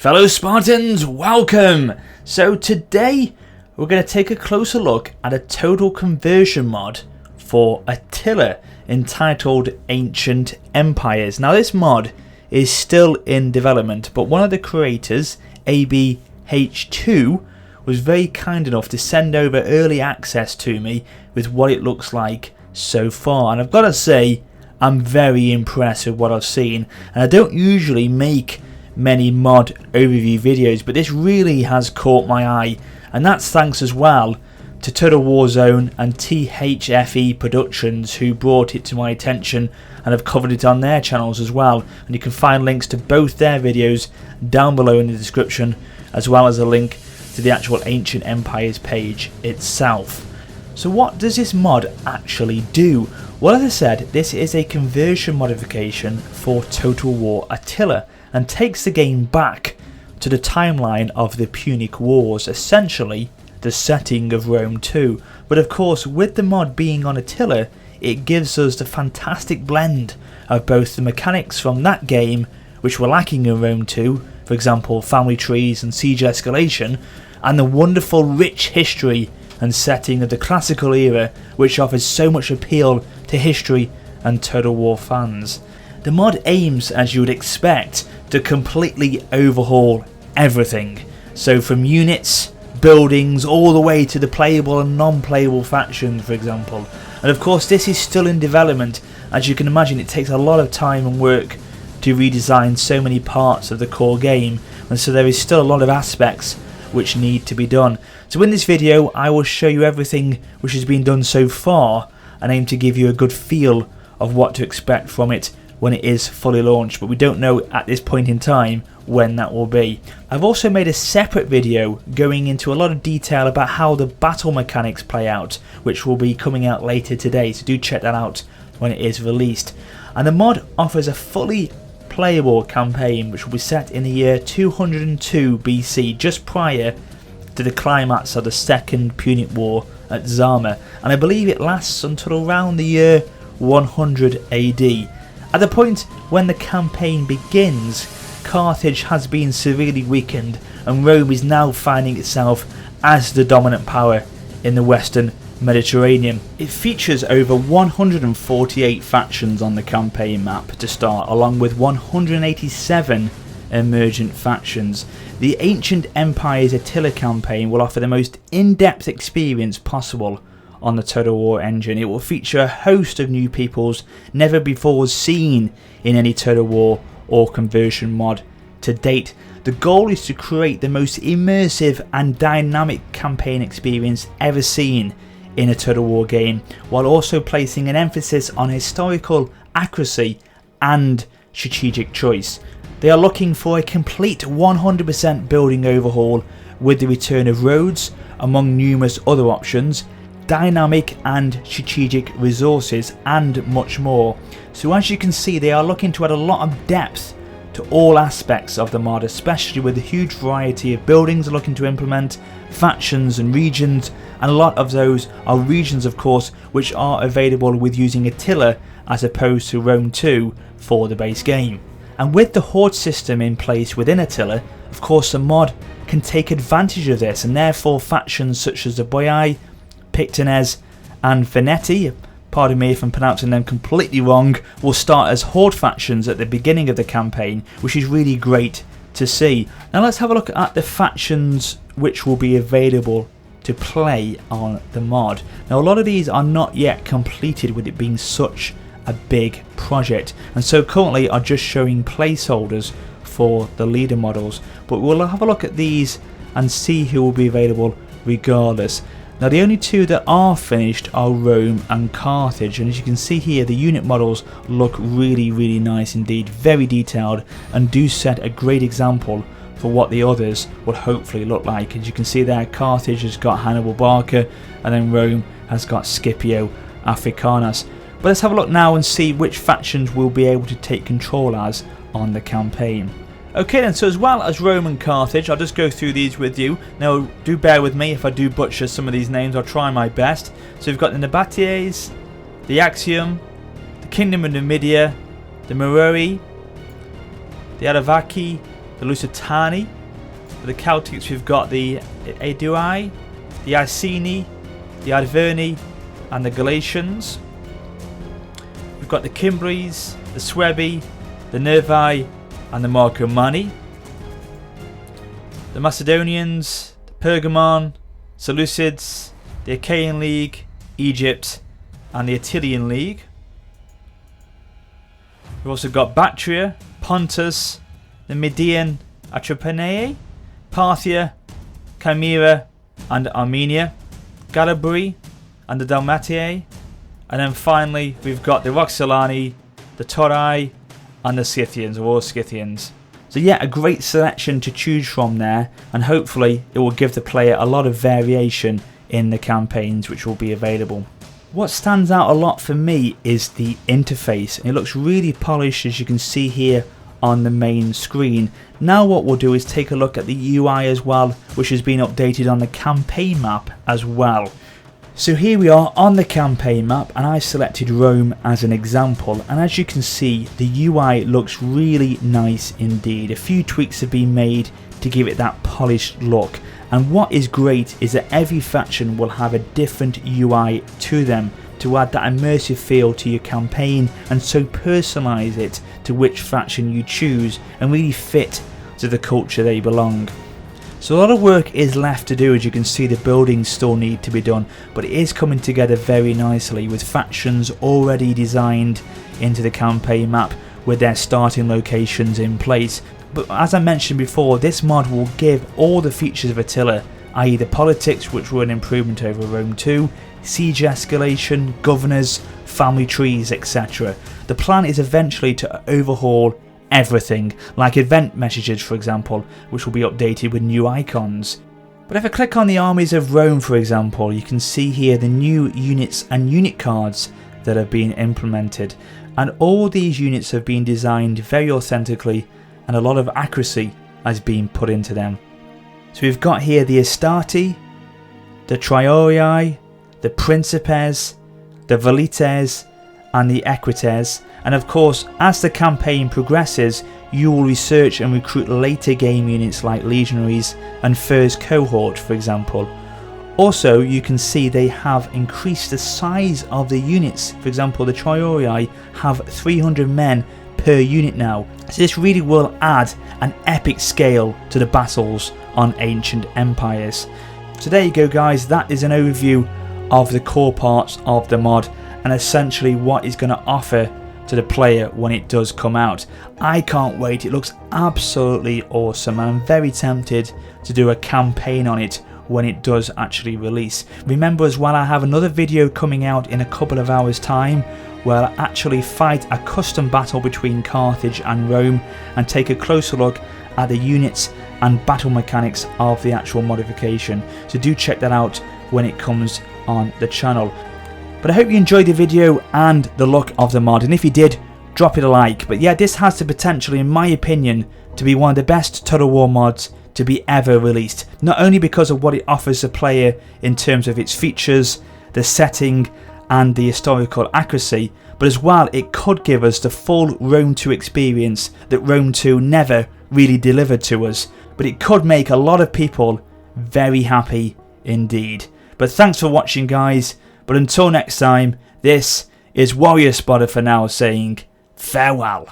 Fellow Spartans, welcome! So today we're going to take a closer look at a total conversion mod for Attila entitled Ancient Empires. Now this mod is still in development, but one of the creators, ABH2, was very kind enough to send over early access to me with what it looks like so far, and I've got to say I'm very impressed with what I've seen. And I don't usually make many mod overview videos, but this really has caught my eye, and that's thanks as well to Total War and THFE Productions, who brought it to my attention and have covered it on their channels as well. And you can find links to both their videos down below in the description, as well as a link to the actual Ancient Empires page itself. So what does this mod actually do? Well, as I said, this is a conversion modification for Total War Attila, and takes the game back to the timeline of the Punic Wars, essentially the setting of Rome 2. But of course, with the mod being on Attila, it gives us the fantastic blend of both the mechanics from that game, which were lacking in Rome 2, for example family trees and siege escalation, and the wonderful rich history and setting of the classical era, which offers so much appeal to history and Total War fans. The mod aims, as you would expect, to completely overhaul everything. So from units, buildings, all the way to the playable and non-playable factions, for example. And of course this is still in development. As you can imagine, it takes a lot of time and work to redesign so many parts of the core game, and so there is still a lot of aspects which need to be done. So in this video I will show you everything which has been done so far, and aim to give you a good feel of what to expect from it when it is fully launched, but we don't know at this point in time when that will be. I've also made a separate video going into a lot of detail about how the battle mechanics play out, which will be coming out later today, so do check that out when it is released. And the mod offers a fully playable campaign which will be set in the year 202 BC, just prior to the climax of the Second Punic War at Zama, and I believe it lasts until around the year 100 AD. At the point when the campaign begins, Carthage has been severely weakened, and Rome is now finding itself as the dominant power in the Western Mediterranean. It features over 148 factions on the campaign map to start, along with 187 emergent factions. The Ancient Empires Attila campaign will offer the most in-depth experience possible on the Total War engine. It will feature a host of new peoples never before seen in any Total War or conversion mod to date. The goal is to create the most immersive and dynamic campaign experience ever seen in a Total War game, while also placing an emphasis on historical accuracy and strategic choice. They are looking for a complete 100% building overhaul with the return of roads, among numerous other options, dynamic and strategic resources, and much more. So as you can see, they are looking to add a lot of depth to all aspects of the mod, especially with the huge variety of buildings they're looking to implement, factions and regions, and a lot of those are regions of course which are available with using Attila as opposed to Rome 2 for the base game. And with the horde system in place within Attila, of course the mod can take advantage of this, and therefore factions such as the Boii, Pictonez and Veneti, pardon me if I'm pronouncing them completely wrong, will start as horde factions at the beginning of the campaign, which is really great to see. Now let's have a look at the factions which will be available to play on the mod. Now a lot of these are not yet completed, with it being such a big project, and so currently are just showing placeholders for the leader models, but we'll have a look at these and see who will be available regardless. Now the only two that are finished are Rome and Carthage, and as you can see here the unit models look really nice indeed, very detailed, and do set a great example for what the others will hopefully look like. As you can see there, Carthage has got Hannibal Barca, and then Rome has got Scipio Africanus. But let's have a look now and see which factions we'll be able to take control as on the campaign. Okay then, so as well as Rome and Carthage, I'll just go through these with you. Now do bear with me if I do butcher some of these names, I'll try my best. So we've got the Nabateans, the Axiom, the Kingdom of Numidia, the Meroe, the Aravaki, the Lusitani, For the Celtics, we've got the Aedui, the Iceni, the Arverni, and the Galatians. We've got the Cimbres, the Suebi, the Nervi, and the Marcomanni. The Macedonians, the Pergamon, Seleucids, the Achaean League, Egypt, and the Attilian League. We've also got Bactria, Pontus, the Median Atropanae, Parthia, Chimera, and Armenia, Galabri, and the Dalmatiae. And then finally, we've got the Roxolani, the Torai, and the Scythians, or Scythians. So yeah, a great selection to choose from there, and hopefully it will give the player a lot of variation in the campaigns which will be available. What stands out a lot for me is the interface. It looks really polished, as you can see here on the main screen. Now what we'll do is take a look at the UI as well, which has been updated on the campaign map as well. So here we are on the campaign map, and I selected Rome as an example, and as you can see, the UI looks really nice indeed. A few tweaks have been made to give it that polished look, and what is great is that every faction will have a different UI to them to add that immersive feel to your campaign, and so personalise it to which faction you choose and really fit to the culture they belong. So a lot of work is left to do. As you can see, the buildings still need to be done, but it is coming together very nicely with factions already designed into the campaign map with their starting locations in place. But as I mentioned before, this mod will give all the features of Attila, i.e. the politics, which were an improvement over Rome 2, siege escalation, governors, family trees, etc. The plan is eventually to overhaul everything, like event messages for example, which will be updated with new icons. But if I click on the armies of Rome for example, you can see here the new units and unit cards that have been implemented, and all these units have been designed very authentically, and a lot of accuracy has been put into them. So we've got here the Astati, the Triorii, the Principes, the Velites, and the Equites. And of course, as the campaign progresses, you will research and recruit later game units like legionaries and first cohort for example. Also, you can see they have increased the size of the units. For example, the Triorii have 300 men per unit now. So this really will add an epic scale to the battles on ancient empires. So there you go guys, that is an overview of the core parts of the mod and essentially what it's going to offer to the player when it does come out. I can't wait, it looks absolutely awesome, and I'm very tempted to do a campaign on it when it does actually release. Remember as well, I have another video coming out in a couple of hours time where I actually fight a custom battle between Carthage and Rome and take a closer look at the units and battle mechanics of the actual modification. So do check that out when it comes on the channel. But I hope you enjoyed the video and the look of the mod, and if you did, drop it a like. But yeah, this has the potential, in my opinion, to be one of the best Total War mods to be ever released. Not only because of what it offers the player in terms of its features, the setting and the historical accuracy, but as well it could give us the full Rome 2 experience that Rome 2 never really delivered to us. But it could make a lot of people very happy indeed. But thanks for watching guys. But until next time, this is WarriorofSparta for now saying farewell.